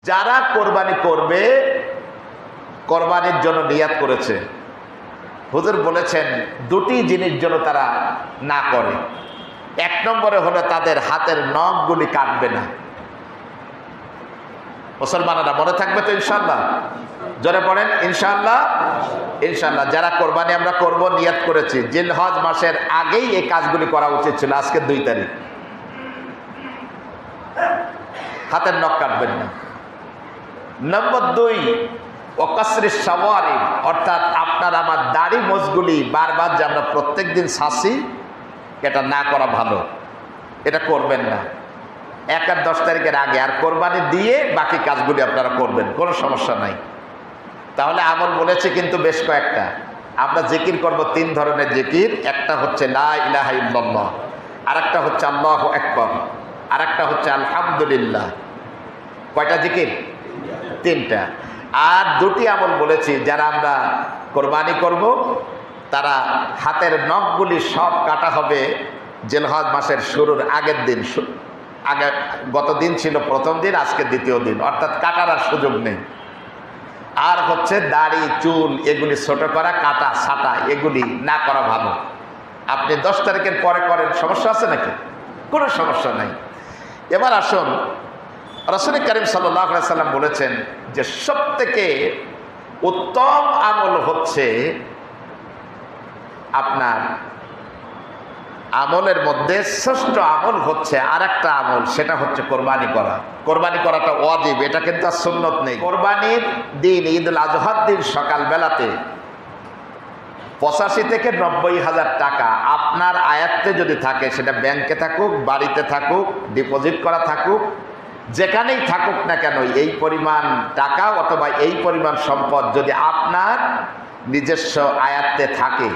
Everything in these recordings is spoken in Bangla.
যারা কোরবানি করবে, কোরবানির জন্য নিয়াত করেছে, হুজুর বলেছেন দুটি জিনিস জন্য তারা না করে। এক নম্বরে হলো তাদের হাতের নখগুলি কাটবে না। মুসলমানেরা মনে থাকবে তো ইনশাআল্লাহ? জোরে পড়েন ইনশাআল্লাহ। ইনশাআল্লাহ যারা কোরবানি আমরা করব নিয়াত করেছি, জিলহজ মাসের আগেই এই কাজগুলি করা উচিত ছিল। আজকে 2 তারিখ, হাতের নখ কাটবেন না। নম্বর 2, ওয়াকাসরিস শাওয়ারিব, অর্থাৎ আপনার আমার দাড়ি মোজগুলি বারবার যে আমরা প্রত্যেক দিন ছাঁচি, এটা না করা ভালো, এটা করবেন না 1 আর 10 তারিখের আগে। আর কোরবানি দিয়ে বাকি কাজগুলি আপনারা করবেন, কোনো সমস্যা নাই। তাহলে আমল বলেছে কিন্তু বেশ কয়েকটা। আমরা জিকির করব 3 ধরনের জিকির। একটা হচ্ছে লা ইলাহা ইল্লাল্লাহ, আরেকটা হচ্ছে আল্লাহু আকবার, আরেকটা হচ্ছে আলহামদুলিল্লাহ। কয়টা জিকির? 3টা। আর 2টি আমল বলেছি, যারা আমরা কোরবানি করব তারা হাতের নখগুলি সব কাটা হবে জিলহজ মাসের শুরুর আগের দিন। আগে গত দিন ছিল প্রথম দিন, আজকে দ্বিতীয় দিন, অর্থাৎ কাটার আর সুযোগ নেই। আর হচ্ছে দাড়ি চুল এগুলি ছোট করা, কাটা ছাটা এগুলি না করা ভালো। আপনি 10 তারিখের পরে করেন, সমস্যা আছে নাকি? কোনো সমস্যা নাই। এবার আসুন, রাসূল করিম সাল্লাল্লাহু আলাইহি সাল্লাম বলেছেন যে সবথেকে উত্তম আমল হচ্ছে আপনার আমলের মধ্যে শ্রেষ্ঠ আমল হচ্ছে আরেকটা আমল, সেটা হচ্ছে কোরবানি করা। কোরবানি করাটা ওয়াজিব, এটা কিন্তু আর সুন্নত নেই। কোরবানির দিন, ঈদুল আজহার দিন সকালবেলাতে 85 থেকে 90 হাজার টাকা আপনার আয়াত্তে যদি থাকে, সেটা ব্যাংকে থাকুক, বাড়িতে থাকুক, ডিপোজিট করা থাকুক, যেখানেই থাকুক না কেন, এই পরিমাণ টাকা অথবা এই পরিমাণ সম্পদ যদি আপনার নিজস্ব আয়াত্তে থাকে,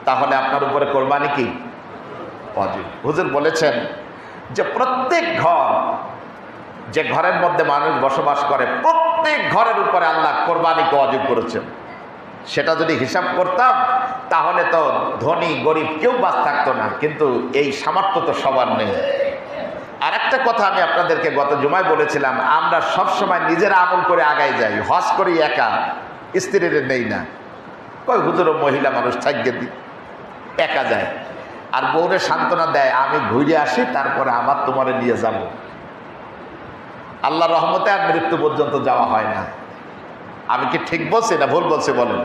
তাহলে আপনার উপরে কোরবানি কি ওয়াজিব। হুজুর বলেছেন যে প্রত্যেক ঘর, যে ঘরের মধ্যে মানুষ বসবাস করে, প্রত্যেক ঘরের উপরে আল্লাহ কোরবানিকে ওয়াজিব করেছেন। সেটা যদি হিসাব করতাম তাহলে তো ধনী গরিব কেউ বাদ থাকতো না, কিন্তু এই সামর্থ্য তো সবার নেই। আর একটা কথা আমি আপনাদেরকে গত জুমায় বলেছিলাম, আমরা সবসময় নিজের আমল করে আগায় যাই, হজ করি একা, স্ত্রীর নেই না। কই হুজুরও মহিলা মানুষ, থাকবে দি একা যায়, আর বউরে সান্ত্বনা দেয়, আমি ঘুরে আসি তারপরে আবার তোমারে নিয়ে যাব। আল্লাহ রহমতে আর মৃত্যু পর্যন্ত যাওয়া হয় না। আমি কি ঠিক বলছি না ভুল বলছি বলেন?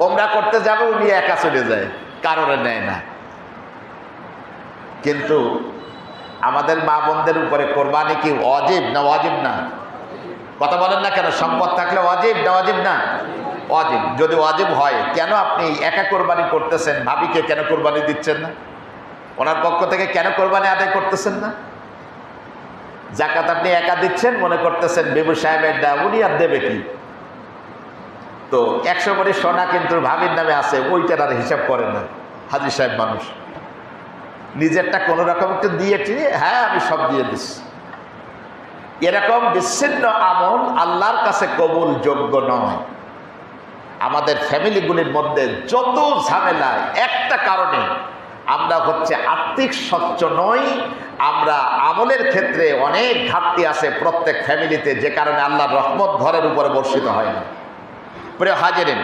ওমরা করতে যাবে, উনি একা চলে যায়, কারণে নেয় না। কিন্তু আমাদের মা বোনদের উপরে কোরবানি কি ওয়াজিব না ওয়াজিব না? কথা বলেন না কেন? সম্পদ থাকলে ওয়াজিব না ওয়াজিব না? ওয়াজিব। যদি ওয়াজিব হয়, কেন আপনি একা কোরবানি করতেছেন? ভাবিকে কেন কোরবানি দিচ্ছেন না? ওনার পক্ষ থেকে কেন কোরবানি আদায় করতেছেন না? জাকাত আপনি একা দিচ্ছেন, মনে করতেছেন বেবু সাহেবের দা, উনি আর দেবে কি? তো 100 ভরি সোনা কিন্তু ভাবির নামে আছে, ওইটার আর হিসাব করে না। হাজি সাহেব মানুষ, নিজেরটা কোনো রকম একটু দিয়েছি, হ্যাঁ আমি সব দিয়ে দিচ্ছি। এরকম বিচ্ছিন্ন আমল আল্লাহর কাছে কবুল যোগ্য নয়। আমাদের ফ্যামিলিগুলির মধ্যে যত ঝামেলা, একটা কারণে আমরা হচ্ছে আর্থিক সচ্ছ নই, আমরা আমলের ক্ষেত্রে অনেক ঘাটতি আছে প্রত্যেক ফ্যামিলিতে, যে কারণে আল্লাহর রহমত ঘরের উপরে বর্ষিত হয় না। প্রিয় হাজিরিন,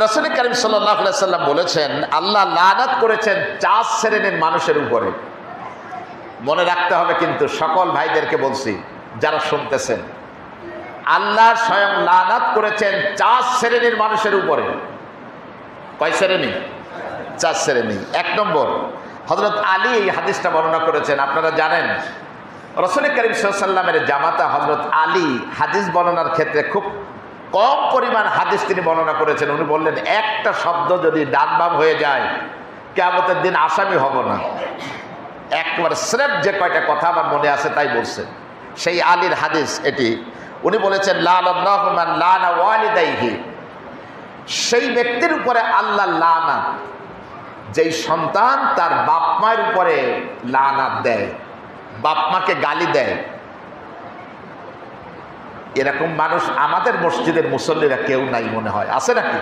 রাসূল করিম সাল্লাল্লাহু আলাইহি সাল্লাম বলেছেন, আল্লাহ লানাত করেছেন 4 শ্রেণীর মানুষের উপরে। মনে রাখতে হবে কিন্তু, সকল ভাইদেরকে বলছি যারা শুনতেছেন, আল্লাহ স্বয়ং লানাত করেছেন 4 শ্রেণীর মানুষের উপরে। কয় শ্রেণী? 4 শ্রেণী। 1 নম্বর, হযরত আলী এই হাদিসটা বর্ণনা করেছেন। আপনারা জানেন রাসূল করিম সাল্লাল্লাহু আলাইহি সাল্লামের জামাতা হযরত আলী হাদিস বর্ণনার ক্ষেত্রে খুব কম পরিমাণ হাদিস তিনি বর্ণনা করেছেন। উনি বললেন, একটা শব্দ যদি ডান বাম হয়ে যায়, কিয়ামতের দিন আসামি হব না। একবার স্রেফ যে কয়টা কথা আমার মনে আছে তাই বলছেন, সেই আলীর হাদিস এটি। উনি বলেছেন, লানাল্লাহু মান লানা ওয়ালিদাইহি, সেই ব্যক্তির উপরে আল্লাহ লানাত, যেই সন্তান তার বাপ মায়ের উপরে লানাত দেয়, বাপ মাকে গালি দেয়। এরকম মানুষ আমাদের মসজিদের মুসল্লিরা কেউ নাই মনে হয়, আছে নাকি?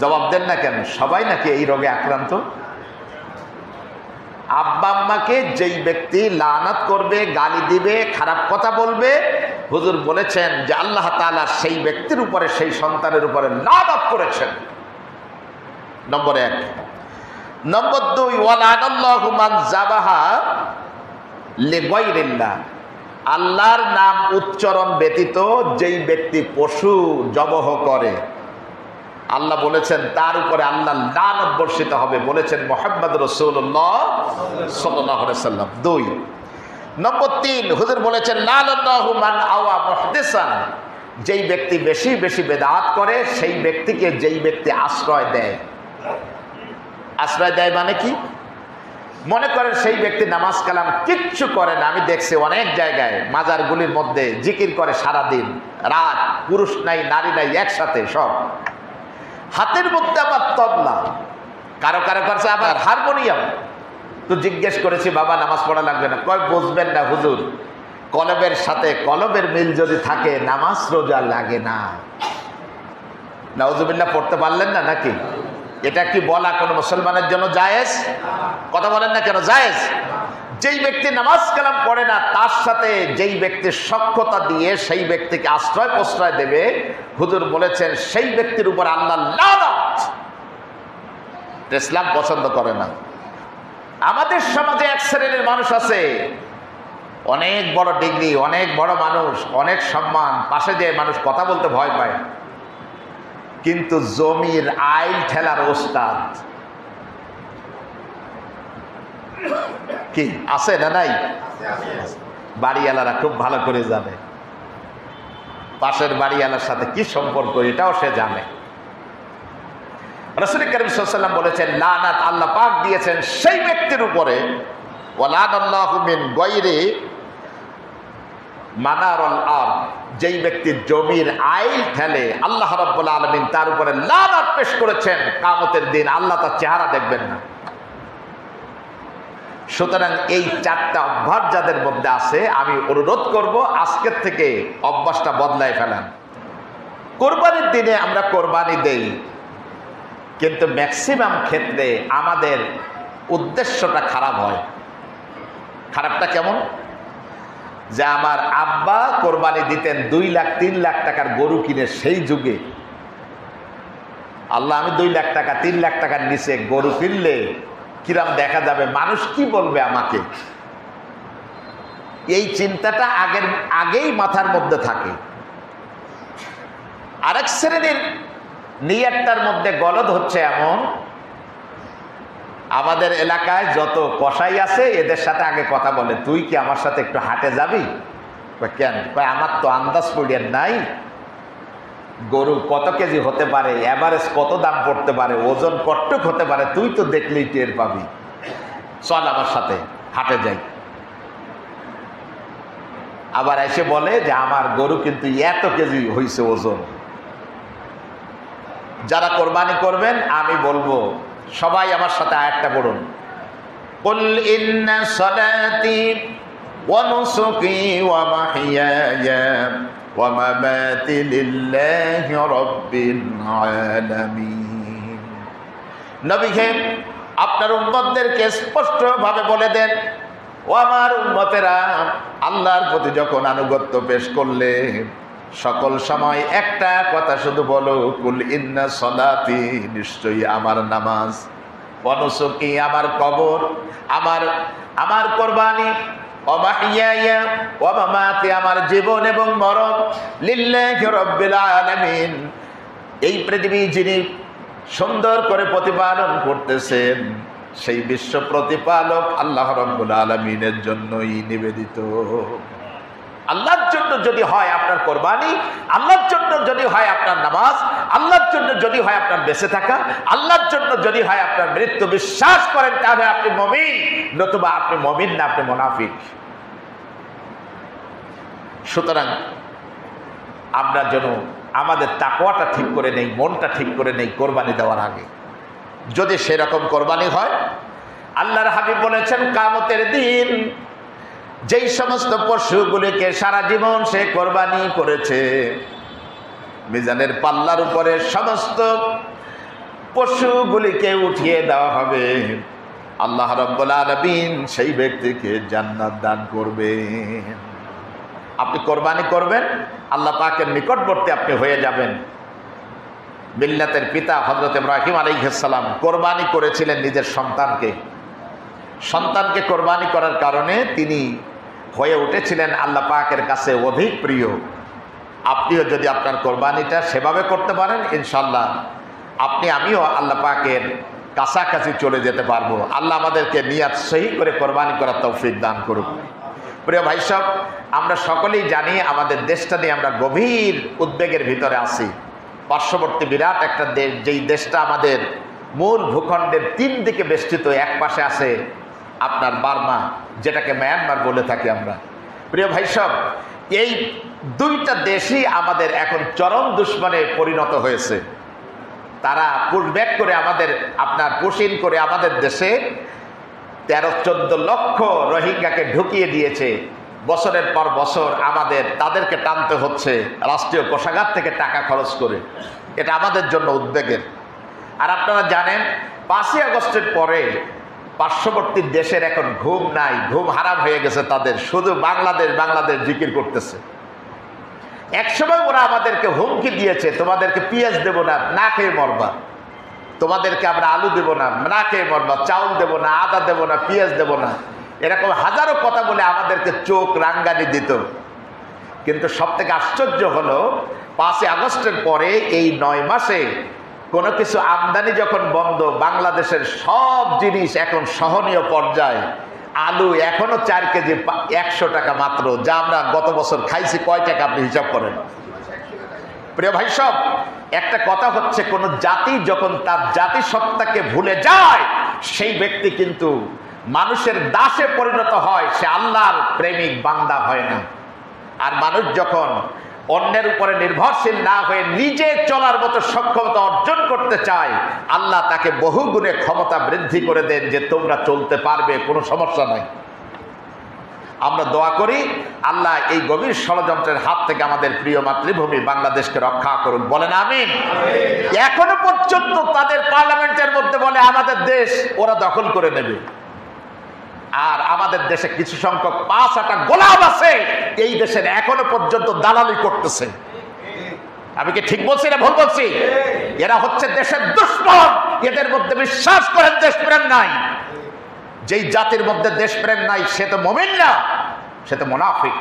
জবাব দেন না কেন? সবাই নাকি এই রোগে আক্রান্ত? আব্বা আম্মাকে যেই ব্যক্তি লানত করবে, গালি দিবে, খারাপ কথা বলবে, হুজুর বলেছেন যে আল্লাহ তাআলা সেই ব্যক্তির উপরে, সেই সন্তানের উপরে লানত করেছেন। নম্বর 1। নম্বর 2, ওয়ালানাল্লাহু মান যাবাহা লিগাইরিল্লাহ, আল্লাহর নাম উচ্চারণ ব্যতীত যেই ব্যক্তি পশু জবহ করে, আল্লাহ বলেছেন তার উপরে আল্লাহ লানত বর্ষিত হবে, বলেছেন মুহাম্মদ রাসূলুল্লাহ সাল্লাল্লাহু আলাইহি সাল্লাম। 2। নম্বর 3, হুজুর বলেছেন লানাল্লাহু মান আওয়া মুহদিসান, যেই ব্যক্তি বেশি বেশি বেদাত করে, সেই ব্যক্তিকে যেই ব্যক্তি আশ্রয় দেয়। আশ্রয় দেয় মানে কি? মনে করেন সেই ব্যক্তি নামাজ কালাম কিচ্ছু করে না, আমি দেখছি অনেক জায়গায় মাজারগুলির মধ্যে জিকির করে সারাদিন রাত, পুরুষ নাই নারী নাই একসাথে সব, হাতের মধ্যে আবার তবলা, কারো কারো কাছে আবার হারমোনিয়াম। তো জিজ্ঞেস করেছি, বাবা নামাজ পড়া লাগবে না? কয় বুঝবেন না হুজুর, কলবের সাথে কলবের মিল যদি থাকে নামাজ রোজা লাগে না। নাউজুবিল্লাহ পড়তে পারলেন না নাকি? এটা কি বলা কোনো মুসলমানের জন্য জায়েজ? কথা বলেন না কেন জায়েজ? যেই ব্যক্তি নামাজ কালাম পড়ে না, তার সাথে যেই ব্যক্তি সক্ষতা দিয়ে সেই ব্যক্তিকে আশ্রয় প্রশ্রয় দেবে, হুজুর বলেছেন সেই ব্যক্তির উপর আল্লাহ লানত। ইসলাম পছন্দ করে না। আমাদের সমাজে এক শ্রেণীর মানুষ আছে, অনেক বড় ডিগ্রি, অনেক বড় মানুষ, অনেক সম্মান, পাশে যে মানুষ কথা বলতে ভয় পায়, কিন্তু জমির আইল ঠেলার ওস্তাদ। কি আছে না নাই? বাড়িওয়ালারা খুব ভালো করে জানে পাশের বাড়িওয়ালার সাথে কি সম্পর্ক, এটাও সে জানে। রাসূল কারীম সাল্লাল্লাহু আলাইহি ওয়াসাল্লাম বলেছেন লানাত আল্লাহ পাক দিয়েছেন সেই ব্যক্তির উপরে, ওয়ালানাল্লাহু মিন গায়রি মানারুল আরদ, যেই ব্যক্তি জমির আইল ঠেলে, আল্লাহ রাব্বুল আলামিন তার উপরে লানত পেশ করেছেন। কিয়ামতের দিন আল্লাহ তার চেহারা দেখবেন না। সুতরাং এই 4টা অভ্যাস যাদের মধ্যে আছে, আমি অনুরোধ করব আজকের থেকে অভ্যাসটা বদলায় ফেলেন। কোরবানির দিনে আমরা কোরবানি দেই, কিন্তু ম্যাক্সিমাম ক্ষেত্রে আমাদের উদ্দেশ্যটা খারাপ হয়। খারাপটা কেমন? যে আমার আব্বা কোরবানি দিতেন 2 লাখ 3 লাখ টাকার গরু কিনে, সেই যুগে আল্লাহ আমি 2 লাখ টাকা 3 লাখ টাকার নিচে গরু কিনলে কিরাম দেখা যাবে, মানুষ কি বলবে আমাকে, এই চিন্তাটা আগেই মাথার মধ্যে থাকে। আরেক শ্রেণীর নিয়তটার মধ্যে গলদ হচ্ছে এমন, আমাদের এলাকায় যত কসাই আছে এদের সাথে আগে কথা বলে, তুই কি আমার সাথে একটু হাটে যাবি? কেন? আমার তো আন্দাজ পড়িয়ে নাই, গরু কত কেজি হতে পারে, এভারেজ কত দাম পড়তে পারে, ওজন কতটুক হতে পারে, তুই তো দেখলেই টের পাবি, চল আমার সাথে হাটে যাই। আবার এসে বলে যে আমার গরু কিন্তু এত কেজি হয়েছে ওজন। যারা কোরবানি করবেন আমি বলবো সবাই আমার সাথে আয়াতটা পড়ুন, কুল ইন্না সালাতি ওয়া নুসুকি ওয়া মাহইয়ায়া ওয়া মামাতি লিল্লাহি রাব্বিল আলামিন। নবী হে, আপনার উম্মতদেরকে স্পষ্টভাবে বলে দেন, ও আমার উম্মতেরা, আল্লাহর প্রতি যখন আনুগত্য পেশ করলে সকল সময় একটা কথা শুধু বলো, কুল ইন্না সলাতি, নিশ্চয়ই আমার নামাজ, ওয়া নুসুকি, আমার কবর, আমার কোরবানি, ওয়া মাহইয়ায়া ওয়া মামাতি, আমার জীবন এবং মরণ, লিল্লাহি রাব্বিল আলামিন, এই পৃথিবী যিনি সুন্দর করে প্রতিপালন করতেছেন সেই বিশ্ব প্রতিপালক আল্লাহ রাব্বুল আলামিনের জন্যই নিবেদিত। আল্লাহর জন্য যদি হয় আপনার কোরবানি, আল্লাহর জন্য যদি হয় আপনার নামাজ, আল্লাহর জন্য যদি হয় আপনার বেঁচে থাকা, আল্লাহর জন্য যদি হয় আপনার মৃত্যু, বিশ্বাস করেন তাহলে আপনি মুমিন, নতুবা আপনি মুমিন না, আপনি মুনাফিক। সুতরাং আমরা যেন আমাদের তাকওয়াটা ঠিক করে নেই, মনটা ঠিক করে নেই কোরবানি দেওয়ার আগে। যদি সেরকম কোরবানি হয়, আল্লাহর হাবিব বলেছেন কিয়ামতের দিন যেই সমস্ত পশুগুলিকে সারা জীবন সে কোরবানি করেছে, মিজানের পাল্লার উপরে সমস্ত পশুগুলিকে উঠিয়ে দেওয়া হবে, আল্লাহ রাব্বুল আলামিন সেই ব্যক্তিকে জান্নাত দান করবেন। আপনি কোরবানি করবেন, আল্লাহ পাকের নিকটবর্তী আপনি হয়ে যাবেন। মিল্লাতের পিতা হযরত ইব্রাহিম আলাইহিস সালাম কোরবানি করেছিলেন নিজের সন্তানকে কোরবানি করার কারণে তিনি হয়ে উঠেছিলেন আল্লাহ পাকের কাছে অধিক প্রিয়। আপনিও যদি আপনার কোরবানিটা সেভাবে করতে পারেন, ইনশাআল্লাহ আমিও আল্লাহ পাকের কাছাকাছি চলে যেতে পারবো। আল্লাহ আমাদেরকে নিয়াত সহি করে কোরবানি করার তৌফিক দান করুক। প্রিয় ভাই সব, আমরা সকলেই জানি আমাদের দেশটা নিয়ে আমরা গভীর উদ্বেগের ভিতরে আছি। পার্শ্ববর্তী বিরাট একটা দেশ, যেই দেশটা আমাদের মূল ভূখণ্ডের 3 দিকে বেষ্টিত। এক পাশে আছে আপনার বার্মা, যেটাকে মায়ানমার বলে থাকি আমরা। প্রিয় ভাই সব, এই 2টা দেশই আমাদের এখন চরম দুশ্মনে পরিণত হয়েছে। তারা পুশব্যাক করে পুশিন করে আমাদের দেশে 13-14 লক্ষ রোহিঙ্গাকে ঢুকিয়ে দিয়েছে। বছরের পর বছর তাদেরকে টানতে হচ্ছে রাষ্ট্রীয় কোষাগার থেকে টাকা খরচ করে। এটা আমাদের জন্য উদ্বেগের। আর আপনারা জানেন 5ই আগস্টের পরে পার্শ্ববর্তী দেশের এখন ঘুম নাই, ঘুম হারাম হয়ে গেছে তাদের। শুধু বাংলাদেশ জিকির করতেছে। একসময় ওরা আমাদেরকে হুমকি দিয়েছে, তোমাদেরকে পেঁয়াজ দেবো না, না খেয়ে মরবা। তোমাদেরকে আমরা আলু দেবো না, না খেয়ে মরবা। চাউল দেবো না, আদা দেবো না, পেঁয়াজ দেবো না। এরকম হাজারো কথা বলে আমাদেরকে চোখ রাঙ্গানি দিত। কিন্তু সব থেকে আশ্চর্য হলো 5ই আগস্টের পরে এই 9 মাসে কোনো কিছু আমদানি যখন বন্ধ, বাংলাদেশের সব জিনিস এখন সহনীয় পর্যায়ে। আলু এখনো 4 কেজি 100 টাকা মাত্র, যা আমরা গত বছর খাইছি কয় টাকা আপনি হিসাব করেন। প্রিয় ভাই সব, একটা কথা হচ্ছে, কোন জাতি যখন তার জাতিসত্তাকে ভুলে যায়, সেই ব্যক্তি কিন্তু মানুষের দাসে পরিণত হয়, সে আল্লাহর প্রেমিক বান্দা হয় না। আর মানুষ যখন অন্যের উপরে নির্ভরশীল না হয়ে নিজে চলার মতো সক্ষমতা অর্জন করতে চায়, আল্লাহ তাকে বহু গুণে ক্ষমতা বৃদ্ধি করে দেন যে তোমরা চলতে পারবে, কোনো সমস্যা নাই। আমরা দোয়া করি আল্লাহ এই গভীর ষড়যন্ত্রের হাত থেকে আমাদের প্রিয় মাতৃভূমি বাংলাদেশকে রক্ষা করুন, বলেন আমিন। এখনো পর্যন্ত তাদের পার্লামেন্টের মধ্যে বলে আমাদের দেশ ওরা দখল করে নেবে। আর আমাদের দেশে কিছু সংখ্যক 5-8 গোলাম আছে, এই দেশের এখনো পর্যন্ত দালালি করতেছে। আমি কি ঠিক বলছি না ভুল বলছি? এরা হচ্ছে দেশের দুশমন। এদের মধ্যে বিশ্বাস করেন দেশপ্রেম নাই। যেই জাতির মধ্যে দেশপ্রেম নাই সে তো মুমিন না, সে তো মুনাফিক।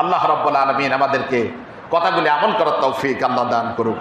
আল্লাহ রাব্বুল আলামিন আমাদেরকে কথাগুলি আমল করার তৌফিক আল্লাহ দান করুক।